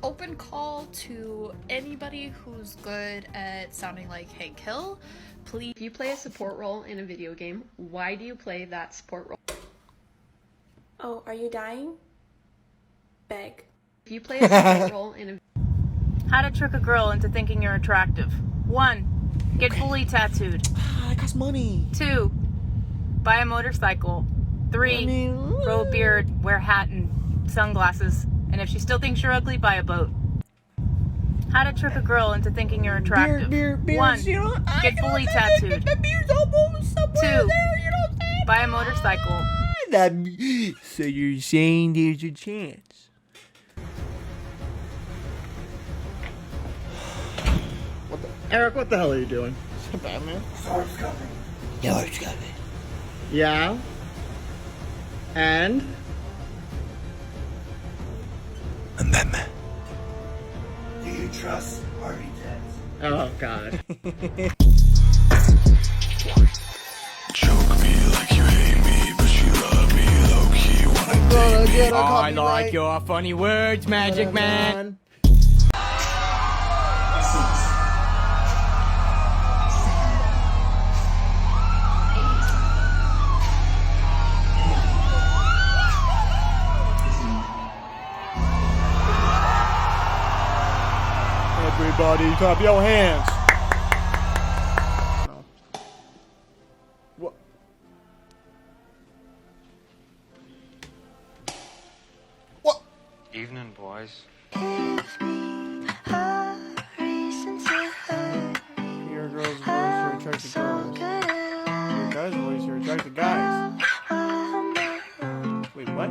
open call to anybody who's good at sounding like Hank Hill. Please. If you play a support role in a video game, why do you play that support role? Oh, are you dying? Beg. If you play a support role in a... How to trick a girl into thinking you're attractive. 1. Get fully tattooed. That costs money. 2. Buy a motorcycle. 3. Grow a beard, wear a hat and sunglasses. And if she still thinks you're ugly, buy a boat. How to trick a girl into thinking you're attractive. 1. Get fully tattooed. 2. Buy a motorcycle. So you're saying there's a chance? Eric, what the hell are you doing? Batman. Sword's coming. Yours coming. Yeah? And? I'm Batman. Do you trust Harvey Dent? Oh, God. Choke me like you hate me, but you love me low-key. Wanna take me. I like your funny words, Magic Man. Everybody, clap your hands. No. What? What? Evening, boys. Your girl's voice, you're attracted to girls. Your guy's voice, you're attracted to guys. Wait, what?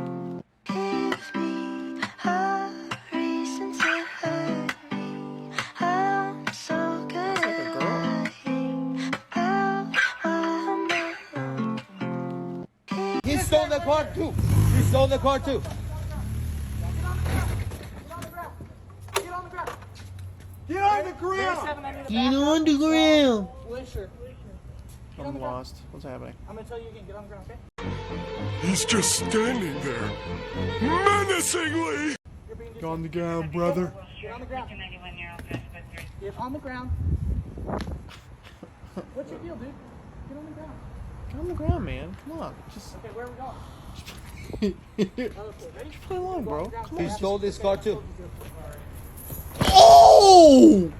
He stole the car too. He stole the car too. Get on the ground. Get on the ground. Get on the ground. I'm lost. What's happening? I'm gonna tell you again, get on the ground, okay? He's just standing there, menacingly. Get on the ground, brother. Get on the ground. Get on the ground. What's your deal, dude? Get on the ground. Get on the ground, man. Come on. Just Okay, where are we going? play along, bro. Come He on. stole this car too. Oh!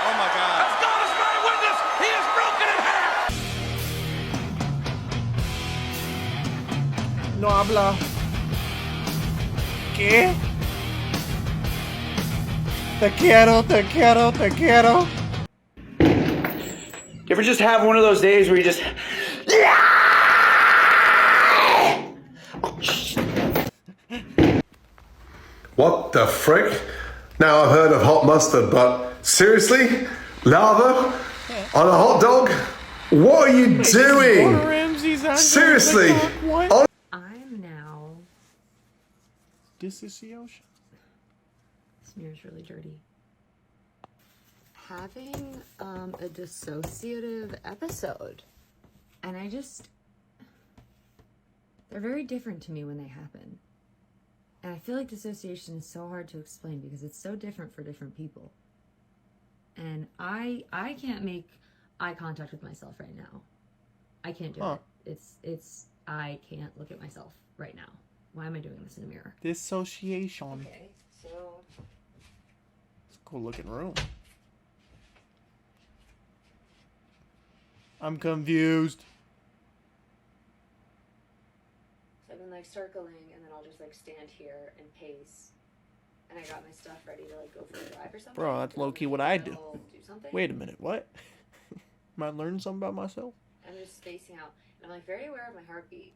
Oh my God. As God is my witness, he is broken in half. No habla. ¿Qué? Te quiero, te quiero, te quiero. You ever just have one of those days where you just... What the frick? Now I've heard of hot mustard, but seriously? Lava? On a hot dog? What are you doing? Seriously? I'm now... Dissociation? Smear's really dirty. Having a dissociative episode. And I just... They're very different to me when they happen. And I feel like dissociation is so hard to explain because it's so different for different people. And I can't make eye contact with myself right now. I can't do it. I can't look at myself right now. Why am I doing this in a mirror? Dissociation. Okay, so... It's a cool looking room. I'm confused. So I've been like circling and then I'll just like stand here and pace. And I got my stuff ready to like go for a drive or something. Bro, that's low-key what I do. Do something. Wait a minute, what? Am I learning something about myself? I'm just spacing out. And I'm like very aware of my heartbeat.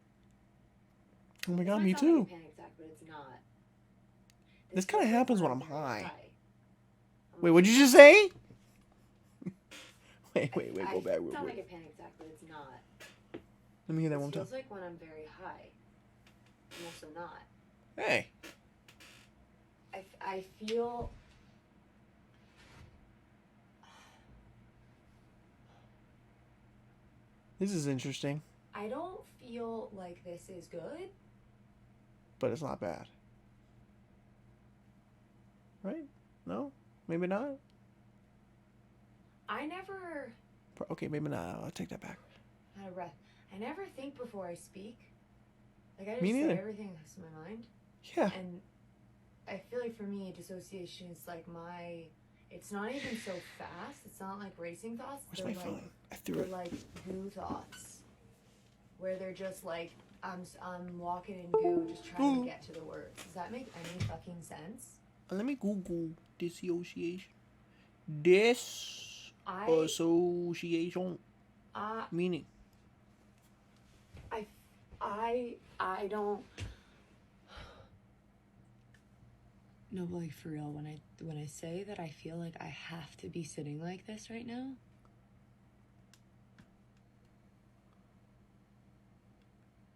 Oh my god, This me might sound too. like a panic attack, but it's not. This kind of feels like happens when I'm very high. I'm Wait, like- what'd you just say? Wait, go back real It sounds like quick. a panic attack, but it's not. Let me hear that It one time. feels like when I'm very high. I'm also not. Hey. I feel... This is interesting, I don't feel like this is good. but it's not bad. Right? No? Maybe not? I never Okay, maybe not. I'll take that back. had a breath. I never think before I speak. Like I just Me say neither. everything that's in my mind. Yeah. And I feel like for me, dissociation is like it's not even so fast. It's not like racing thoughts. Where's They're my like, phone? I threw they're it. like goo thoughts. Where they're just like, I'm walking in goo just trying to get to the words. Does that make any fucking sense? Let me Google dissociation. Dissociation. Meaning. I don't. No, but like for real, when I say that I feel like I have to be sitting like this right now.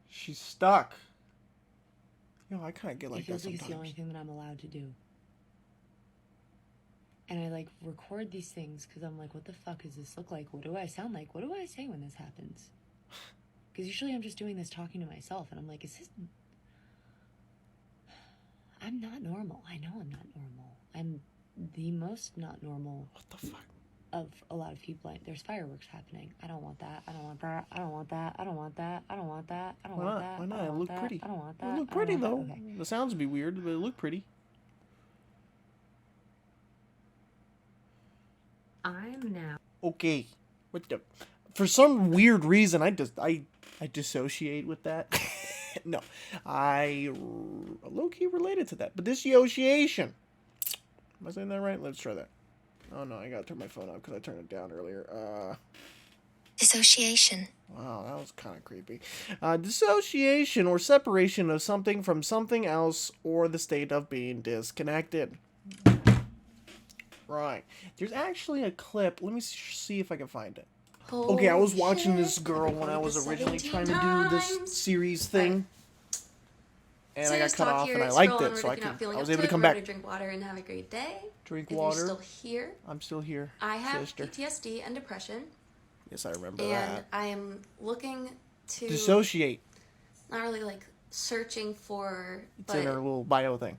She's stuck. Yo, I kind of get It like that feels like it's the only sometimes. thing that I'm allowed to do. And I like record these things because I'm like, what the fuck does this look like? What do I sound like? What do I say when this happens? Because usually I'm just doing this talking to myself, and I'm like, is this? I'm not normal. I know I'm not normal. I'm the most not normal What the fuck? of a lot of people. There's fireworks happening. I don't want that. I don't want that. I don't want that. I don't want that. I don't want that. I don't Why want not? that. Why I not? don't It want look that. pretty. I don't want that. It look I don't pretty want that. though. Okay. The sounds would be weird, but it look pretty. I'm now. Okay. What the? For some weird reason, I dissociate with that. No, I low-key related to that. But dissociation. Am I saying that right? Let's try that. Oh no, I gotta turn my phone up because I turned it down earlier. Dissociation. Wow, that was kind of creepy. Dissociation or separation of something from something else or the state of being disconnected. Right. There's actually a clip. Let me see if I can find it. Okay, I was watching this girl when I was originally trying to do this series thing. And I got cut off and I liked it, so I was able to come back. Drink water and have a great day. Drink If water. you're still here, I'm still here. I have sister. PTSD and depression, Yes, I remember and that. I am looking to Dissociate. not really like searching for, It's in her but little bio thing.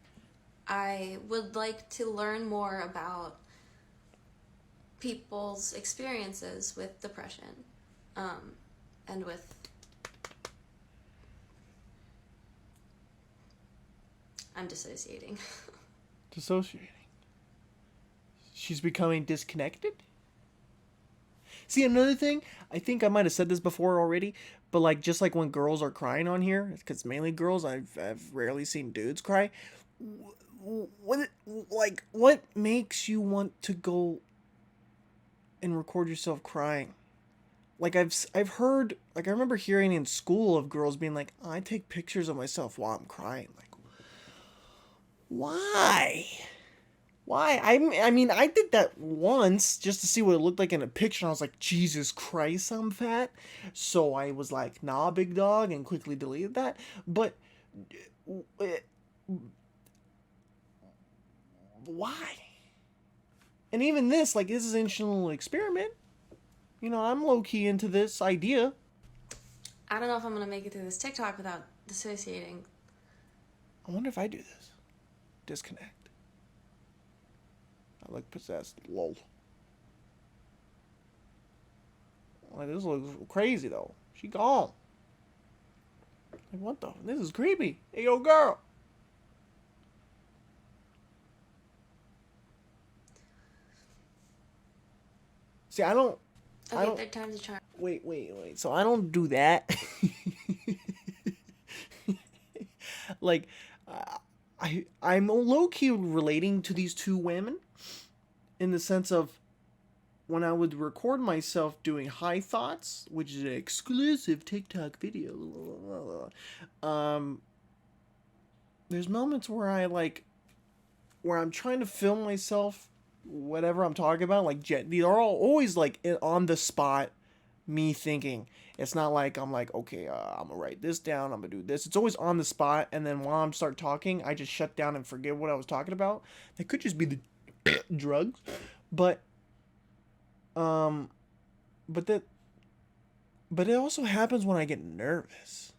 I would like to learn more about people's experiences with depression, and with. I'm dissociating. Dissociating. She's becoming disconnected? See, another thing, I think I might have said this before already, but like just like when girls are crying on here, because mainly girls, I've rarely seen dudes cry. What makes you want to go and record yourself crying? Like I've heard, like I remember hearing in school of girls being like, I take pictures of myself while I'm crying. Like, why? Why? I mean, I did that once just to see what it looked like in a picture. And I was like, Jesus Christ, I'm fat. So I was like, nah, big dog, and quickly deleted that. But why? And even this, like, this is an interesting little experiment. You know, I'm low-key into this idea. I don't know if I'm gonna make it through this TikTok without dissociating. I wonder if I do this. Disconnect. I look possessed. Lol. Like, this looks crazy, though. She gone. Like, what the? This is creepy. Hey, yo, girl. See, I don't... Okay, third time's a charm. Wait. So I don't do that. Like, I'm low-key relating to these two women in the sense of when I would record myself doing high thoughts, which is an exclusive TikTok video. There's moments where I'm trying to film myself, whatever I'm talking about, like these are all always like on the spot, me thinking. It's not like I'm like, okay, I'm gonna write this down, I'm gonna do this. It's always on the spot, and then while I'm start talking, I just shut down and forget what I was talking about. That could just be the drugs, but that But it also happens when I get nervous.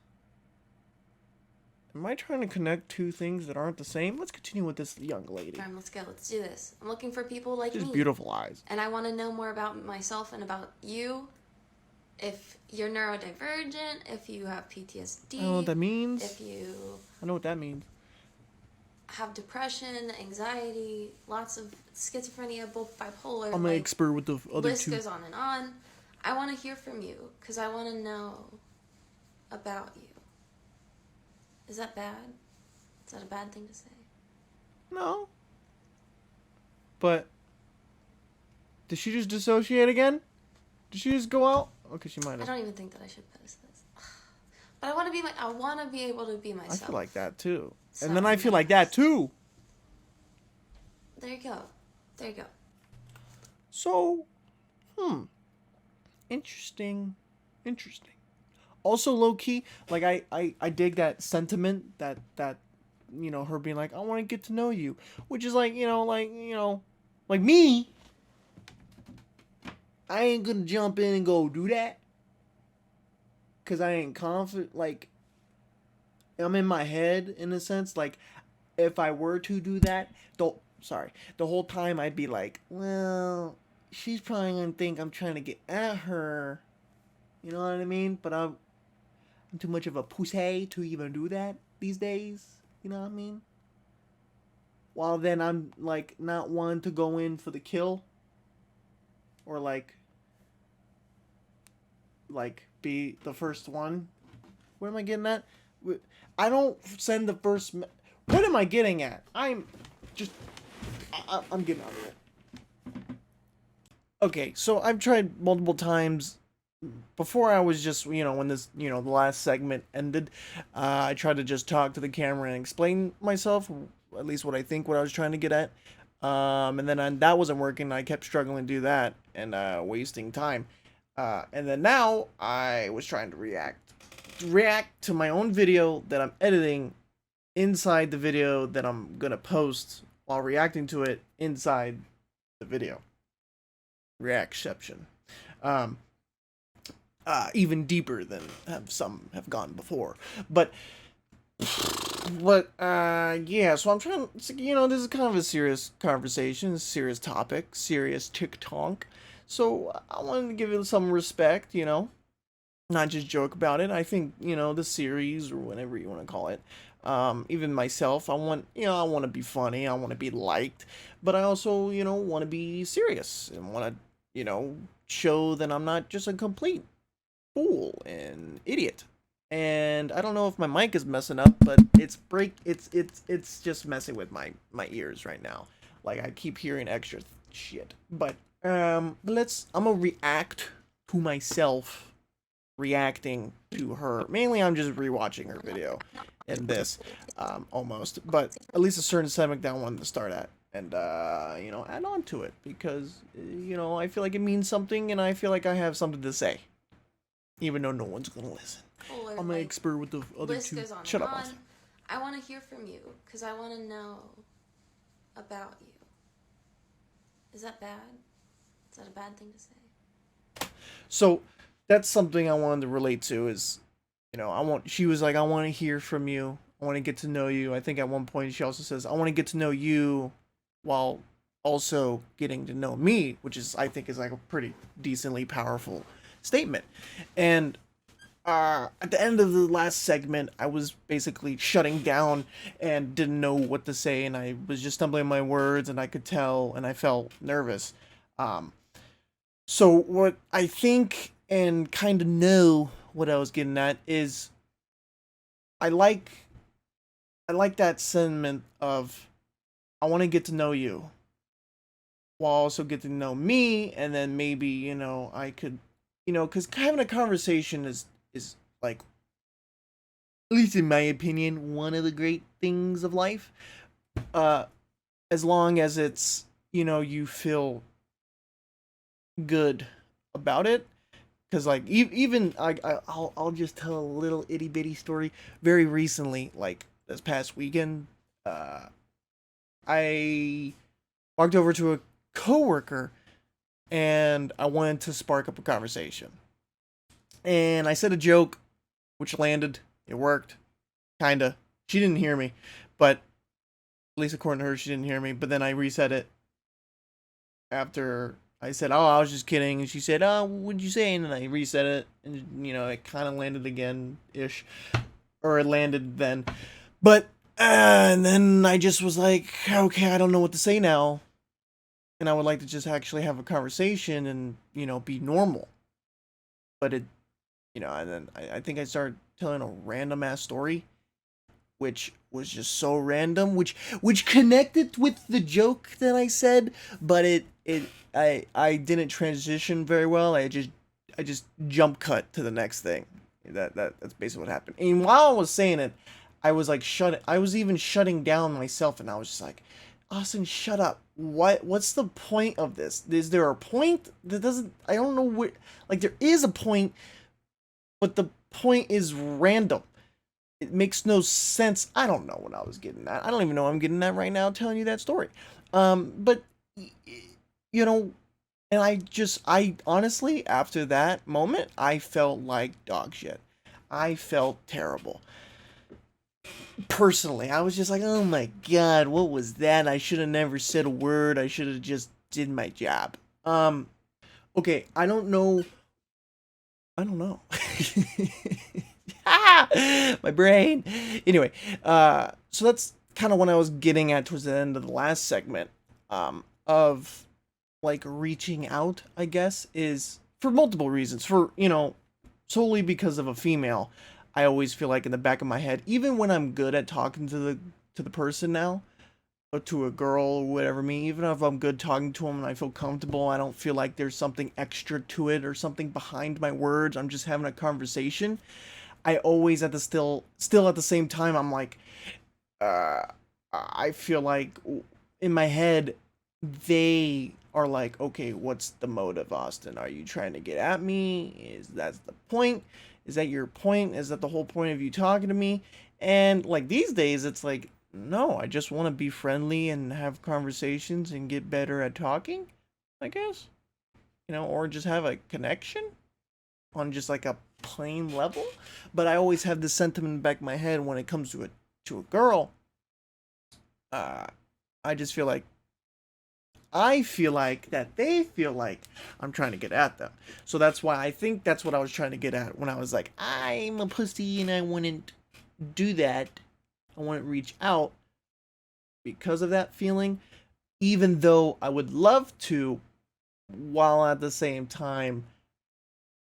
Am I trying to connect two things that aren't the same? Let's continue with this young lady. Alright, let's go. Let's do this. I'm looking for people like Just me. beautiful eyes. And I want to know more about myself and about you. If you're neurodivergent, if you have PTSD. I don't know what that means. If you I know what that means. have depression, anxiety, lots of schizophrenia, both bipolar. I'm an expert with the other list two. goes on and on. I want to hear from you because I want to know about you. Is that bad? Is that a bad thing to say? No. But did she just dissociate again? Did she just go out? Okay, she might I have. don't even think that I should post this. But I want to be I want to be able to be myself. I feel like that too. So And then I feel like that too. There you go. There you go. So, interesting. Also, low key, like I dig that sentiment that you know, her being like, I want to get to know you, which is like like me. I ain't gonna jump in and go do that, cause I ain't confident. Like, I'm in my head in a sense. Like, if I were to do that, the whole time I'd be like, well, she's probably gonna think I'm trying to get at her. You know what I mean? But I'm too much of a pussy to even do that these days. You know what I mean? While then I'm like not one to go in for the kill. Or like be the first one. What am I getting at? I don't send the first. What am I getting at? I'm getting out of it. Okay, so I've tried multiple times. Before I was just, when this, the last segment ended, I tried to just talk to the camera and explain myself, at least what I was trying to get at. And then that wasn't working. I kept struggling to do that and wasting time. And then now I was trying to react to my own video that I'm editing inside the video that I'm gonna post while reacting to it inside the video. Reactception. Even deeper than some have gone before. But yeah, so I'm trying, this is kind of a serious conversation, serious topic, serious TikTok. So I wanted to give it some respect, not just joke about it. I think, the series or whatever you want to call it, even myself, I want to be funny, I want to be liked, but I also, want to be serious and want to, show that I'm not just a complete fool and idiot. And I don't know if my mic is messing up, but it's just messing with my ears right now. Like I keep hearing extra shit. But I'm gonna react to myself reacting to her. Mainly I'm just rewatching her video in this almost, but at least a certain segment that I wanted to start at and add on to it because I feel like it means something and I feel like I have something to say. Even though no one's gonna listen. Or, I'm an expert with the other list two. goes on Shut and up, on. Austin. I want to hear from you because I want to know about you. Is that bad? Is that a bad thing to say? So that's something I wanted to relate to is, she was like, I want to hear from you. I want to get to know you. I think at one point she also says, I want to get to know you while also getting to know me, which is, I think is like a pretty decently powerful statement. And at the end of the last segment, I was basically shutting down and didn't know what to say, and I was just stumbling my words, and I could tell, and I felt nervous. So what I think and kind of know what I was getting at is I like that sentiment of I want to get to know you while also get to know me, and then maybe I could because having a conversation is like, at least in my opinion, one of the great things of life. As long as it's, you feel good about it. Because, like, even, I'll just tell a little itty bitty story. Very recently, like, this past weekend, I walked over to a coworker and I wanted to spark up a conversation. And I said a joke, which landed. It worked. Kinda. She didn't hear me, but at least according to her, she didn't hear me. But then I reset it after I said, "Oh, I was just kidding," and she said, "Oh, what'd you say?" And then I reset it, and it kind of landed again ish, or it landed then. But and then I just was like, okay, I don't know what to say now, and I would like to just actually have a conversation and be normal. But it, and then I think I started telling a random ass story, which was just so random, which connected with the joke that I said, but I didn't transition very well. I just jump cut to the next thing. That's basically what happened. And while I was saying it, I was like I was even shutting down myself, and I was just like, Austin, shut up. What's the point of this? Is there a point that doesn't? I don't know what. Like, there is a point, but the point is random. It makes no sense. I don't know what I was getting at. I don't even know what I'm getting at right now telling you that story. But and I honestly, after that moment, I felt like dog shit. I felt terrible. Personally, I was just like, oh my god, what was that? I should have never said a word. I should have just did my job. Okay, I don't know. My brain. Anyway, so that's kind of what I was getting at towards the end of the last segment, of like reaching out, I guess, is for multiple reasons. For, solely because of a female, I always feel like in the back of my head, even when I'm good at talking to the person now, or to a girl or whatever, even if I'm good talking to them and I feel comfortable, I don't feel like there's something extra to it or something behind my words. I'm just having a conversation. I always still at the same time, I'm like, I feel like in my head, they are like, okay, what's the motive, Austin? Are you trying to get at me? Is that the point? Is that your point? Is that the whole point of you talking to me? And like these days, it's like, no, I just want to be friendly and have conversations and get better at talking, I guess. Or just have a connection on just like a plain level. But I always have this sentiment in the back of my head when it comes to a girl. I just feel like I feel like that they feel like I'm trying to get at them. So that's why I think that's what I was trying to get at when I was like, I'm a pussy and I wouldn't do that. I wouldn't reach out because of that feeling, even though I would love to, while at the same time,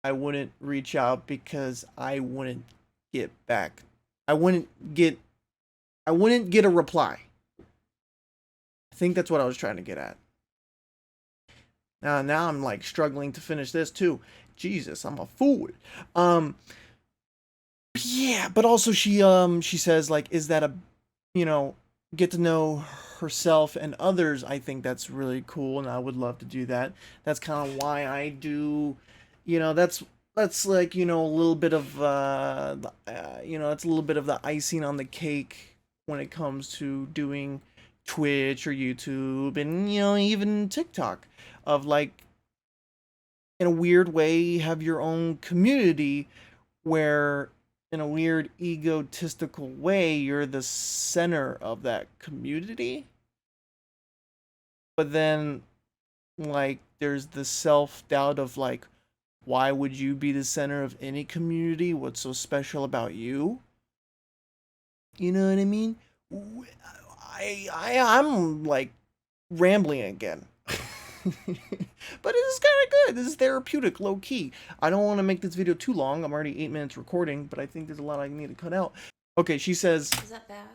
I wouldn't reach out because I wouldn't get back. I wouldn't get a reply. I think that's what I was trying to get at. Now I'm like struggling to finish this too. Jesus, I'm a fool. Yeah, but also she says like, is that get to know herself and others. I think that's really cool, and I would love to do that. That's kind of why I do, that's like, a little bit of it's a little bit of the icing on the cake when it comes to doing Twitch or YouTube and even TikTok, of like, in a weird way, have your own community where in a weird egotistical way you're the center of that community, but then like there's the self-doubt of like, why would you be the center of any community? What's so special about you? You know what I mean? I'm like rambling again. But this is kind of good. This is therapeutic, low key. I don't want to make this video too long. I'm already 8 minutes recording, but I think there's a lot I need to cut out. Okay, she says, Is that bad?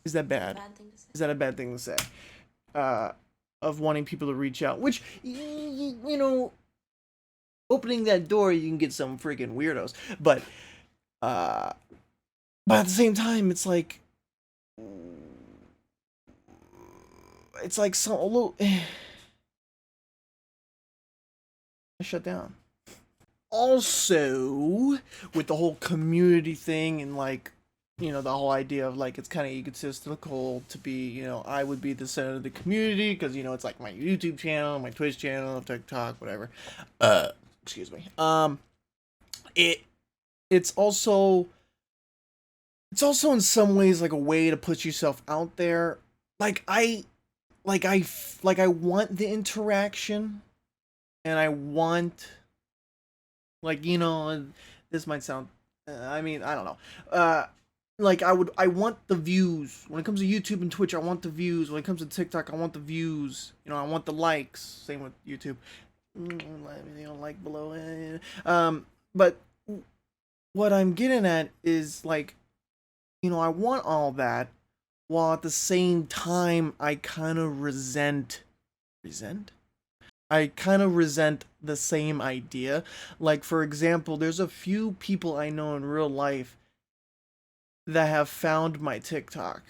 Is that bad? Bad thing to say? Is that a bad thing to say? Of wanting people to reach out, which, opening that door, you can get some freaking weirdos. But at the same time, it's like some a little. I shut down. Also, with the whole community thing and like, the whole idea of like, it's kind of egotistical to be, I would be the center of the community because, it's like my YouTube channel, my Twitch channel, TikTok, whatever. Excuse me. it's also in some ways like a way to put yourself out there. I want the interaction, and I want, like, you know, this might sound, I mean, I don't know. I want the views. When it comes to YouTube and Twitch, I want the views. When it comes to TikTok, I want the views. You know, I want the likes. Same with YouTube. Let me know, like below. But what I'm getting at is, like, you know, I want all that, while at the same time I kind of resent the same idea. Like, for example, there's a few people I know in real life that have found my TikTok,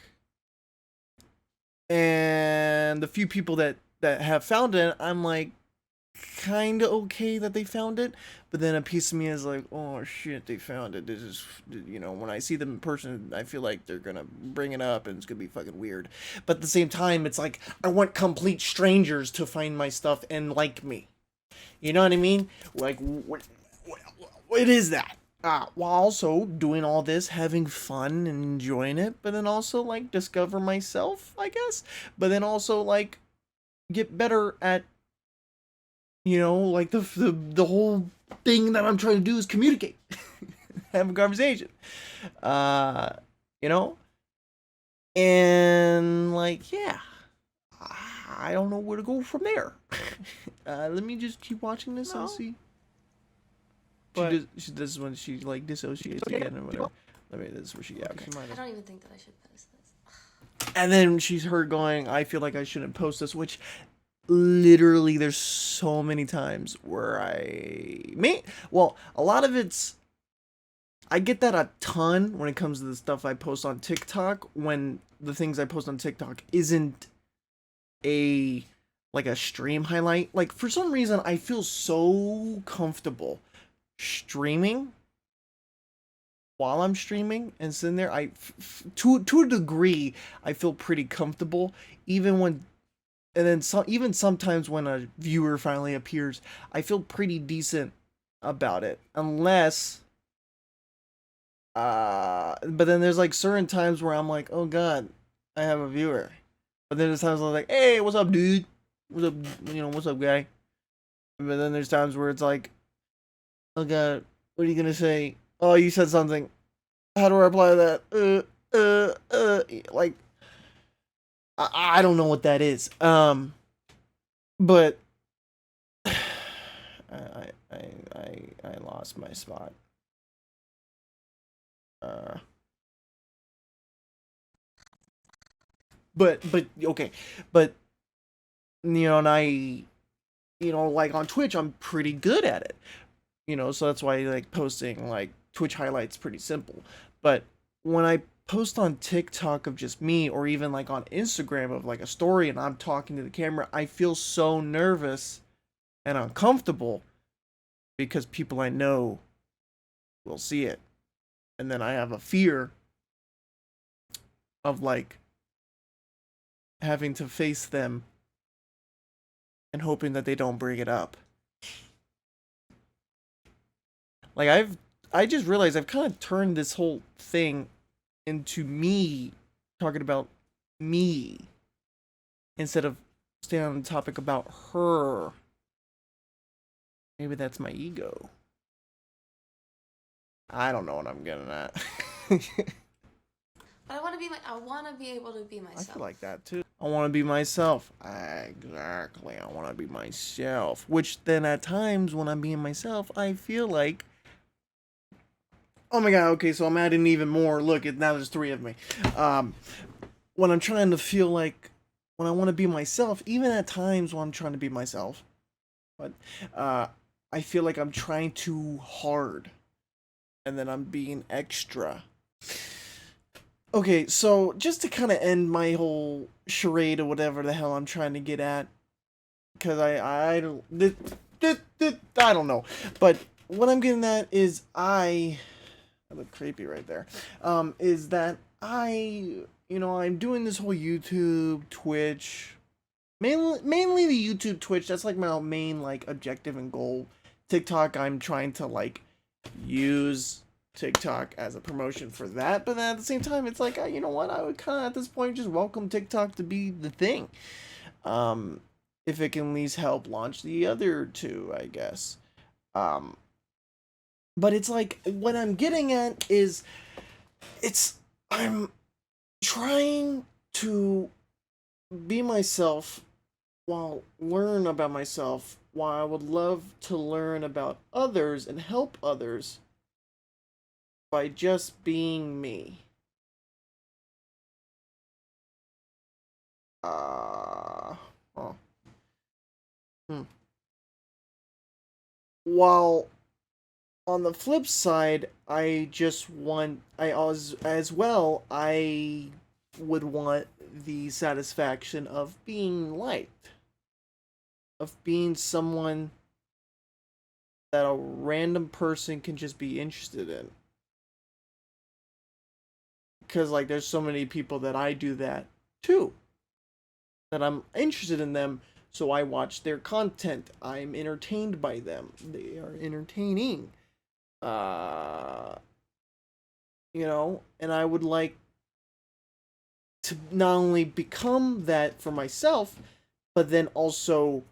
and the few people that have found it, I'm like, kind of okay that they found it, but then a piece of me is like, oh shit, they found it. This is, you know, when I see them in person, I feel like they're gonna bring it up and it's gonna be fucking weird. But at the same time, it's like, I want complete strangers to find my stuff and like me. You know what I mean? Like, what is that? While also doing all this, having fun and enjoying it, but then also, like, discover myself, I guess. But then also, like, get better at, you know, like, the whole thing that I'm trying to do is communicate. Have a conversation. You know? And, like, yeah. I don't know where to go from there. Let me just keep watching this and see. This is when she, like, dissociates again or whatever. This is where she, yeah, okay. I don't even think that I should post this. And then she's heard going, I feel like I shouldn't post this, which literally there's so many times where well, a lot of it's, I get that a ton when it comes to the stuff I post on TikTok, when the things I post on TikTok isn't like a stream highlight. Like, for some reason, I feel so comfortable streaming while I'm streaming and sitting there. To a degree, I feel pretty comfortable, even when, and then even sometimes when a viewer finally appears, I feel pretty decent about it, unless but then there's, like, certain times where I'm like, oh god, I have a viewer. But then there's times I'm like, hey, what's up, dude? What's up, you know, what's up, guy? But then there's times where it's like, oh god, what are you gonna say? Oh, you said something. How do I reply to that? Like, I don't know what that is. But I lost my spot. But okay, but, you know, and you know, like, on Twitch, I'm pretty good at it, you know, so that's why, like, posting, like, Twitch highlights pretty simple. But when I post on TikTok of just me, or even, like, on Instagram of, like, a story and I'm talking to the camera, I feel so nervous and uncomfortable because people I know will see it, and then I have a fear of, like, having to face them and hoping that they don't bring it up. Like, I just realized I've kind of turned this whole thing into me talking about me instead of staying on the topic about her. Maybe that's my ego. I don't know what I'm getting at. But I want to be able to be myself. I feel like that too. I want to be myself. Exactly. I want to be myself. Which then at times when I'm being myself, I feel like, oh my god, okay, so I'm adding even more. Look, now there's 3 of me. When I'm trying to feel like, when I want to be myself, even at times when I'm trying to be myself, but I feel like I'm trying too hard. And then I'm being extra. Okay, so just to kind of end my whole charade or whatever the hell I'm trying to get at, because I don't know, but what I'm getting at is I look creepy right there. Is that you know, I'm doing this whole YouTube, Twitch, mainly the YouTube, Twitch. That's like my main, like, objective and goal. TikTok, I'm trying to, like, use TikTok as a promotion for that, but then at the same time, it's like, you know what? I would kind of at this point just welcome TikTok to be the thing. If it can at least help launch the other two, I guess. But it's like, what I'm getting at is, I'm trying to be myself while learn about myself, while I would love to learn about others and help others by just being me. While on the flip side, I would want the satisfaction of being liked, of being someone that a random person can just be interested in. Because, like, there's so many people that I do that too, that I'm interested in them, so I watch their content. I'm entertained by them. They are entertaining. You know, and I would like to not only become that for myself, but then also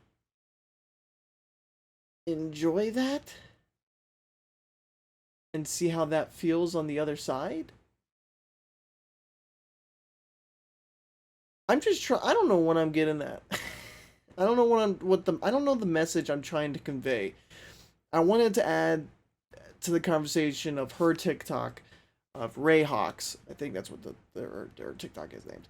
enjoy that and see how that feels on the other side. I'm just I don't know what I'm getting at. I don't know I don't know the message I'm trying to convey. I wanted to add to the conversation of her TikTok, of Ray Hawks. I think that's what their TikTok is named.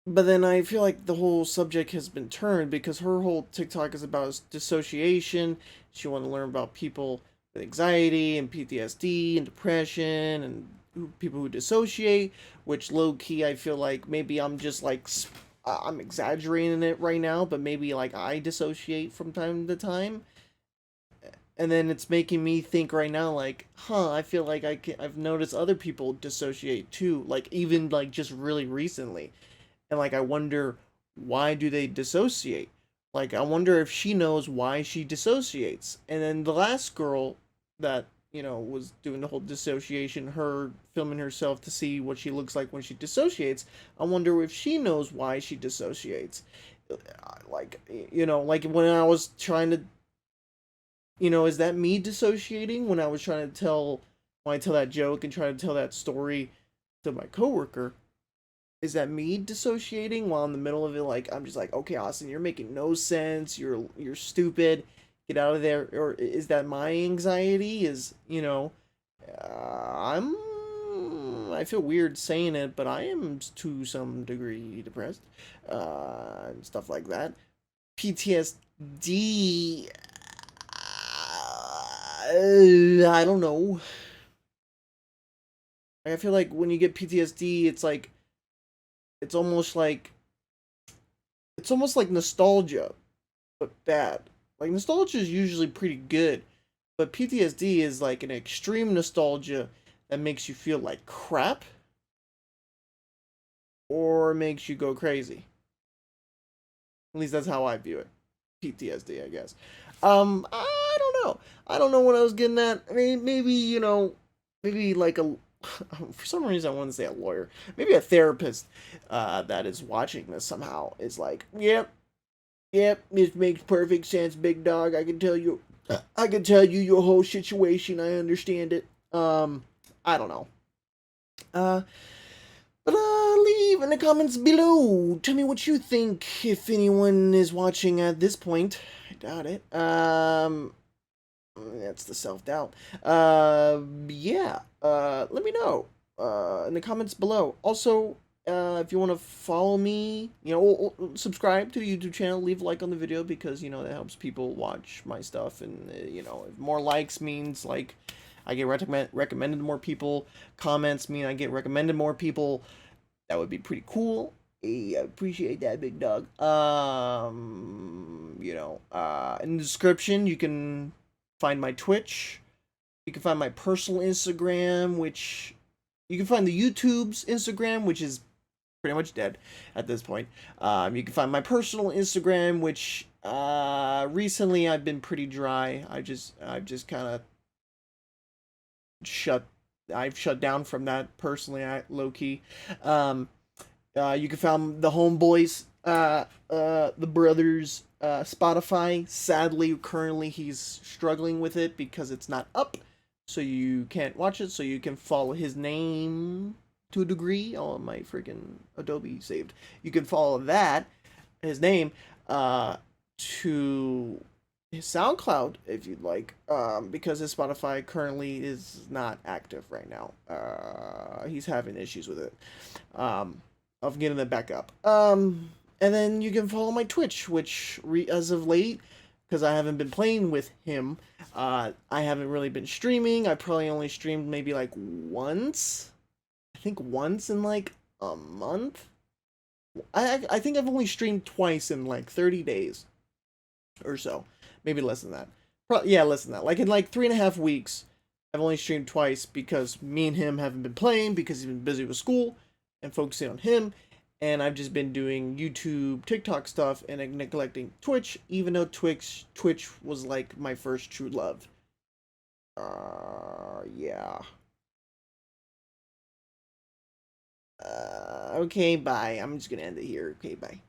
But then I feel like the whole subject has been turned because her whole TikTok is about dissociation. She wanted to learn about people with anxiety and PTSD and depression and people who dissociate, which low-key I feel like maybe I'm just like, I'm exaggerating it right now, but maybe like I dissociate from time to time. And then it's making me think right now, like, I feel like I've noticed other people dissociate too, like even like just really recently. And like I wonder, why do they dissociate? Like I wonder if she knows why she dissociates. And then the last girl that, you know, was doing the whole dissociation, her filming herself to see what she looks like when she dissociates, I wonder if she knows why she dissociates. Like, you know, like when I was trying to, you know, is that me dissociating when I was trying to when I tell that joke and try to tell that story to my coworker? Is that me dissociating while in the middle of it, like, I'm just like, okay, Austin, you're making no sense, you're stupid, get out of there? Or is that my anxiety? Is, you know, I feel weird saying it, but I am to some degree depressed, and stuff like that. PTSD, I don't know. I feel like when you get PTSD, it's like, it's almost like nostalgia, but bad. Like, nostalgia is usually pretty good, but PTSD is like an extreme nostalgia that makes you feel like crap, or makes you go crazy. At least that's how I view it. PTSD, I guess. I don't know. I don't know what I was getting at. I mean, maybe, you know, maybe like for some reason I want to say a lawyer. Maybe a therapist that is watching this somehow is like, yep, this makes perfect sense, big dog. I can tell you your whole situation. I understand it. I don't know. But leave in the comments below. Tell me what you think, if anyone is watching at this point. I doubt it. That's the self-doubt. Yeah. Let me know in the comments below. Also, if you want to follow me, you know, subscribe to the YouTube channel, leave a like on the video, because, you know, that helps people watch my stuff, and, you know, more likes means, like, I get recommended to more people. Comments mean I get recommended to more people. That would be pretty cool. I appreciate that, big dog. You know, in the description, you can find my Twitch. You can find my personal Instagram, which you can find the YouTube's Instagram, which is pretty much dead at this point. You can find my personal Instagram, which Recently I've been pretty dry. I've just kind of I've shut down from that personally. Low key. You can find the homeboys, the brothers, Spotify. Sadly, currently he's struggling with it because it's not up, so you can't watch it. So you can follow his name to a degree. Oh, my freaking Adobe saved. You can follow his name, to his SoundCloud if you'd like, because his Spotify currently is not active right now. He's having issues with it, of getting it back up. And then you can follow my Twitch, which as of late, because I haven't been playing with him, I haven't really been streaming. I probably only streamed maybe like once. I think once in like a month. I think I've only streamed twice in like 30 days or so. Maybe less than that. Yeah, less than that. Like in like 3.5 weeks, I've only streamed twice because me and him haven't been playing because he's been busy with school and focusing on him. And I've just been doing YouTube, TikTok stuff and neglecting Twitch, even though Twitch was like my first true love. Yeah. Okay, bye. I'm just gonna end it here. Okay, bye.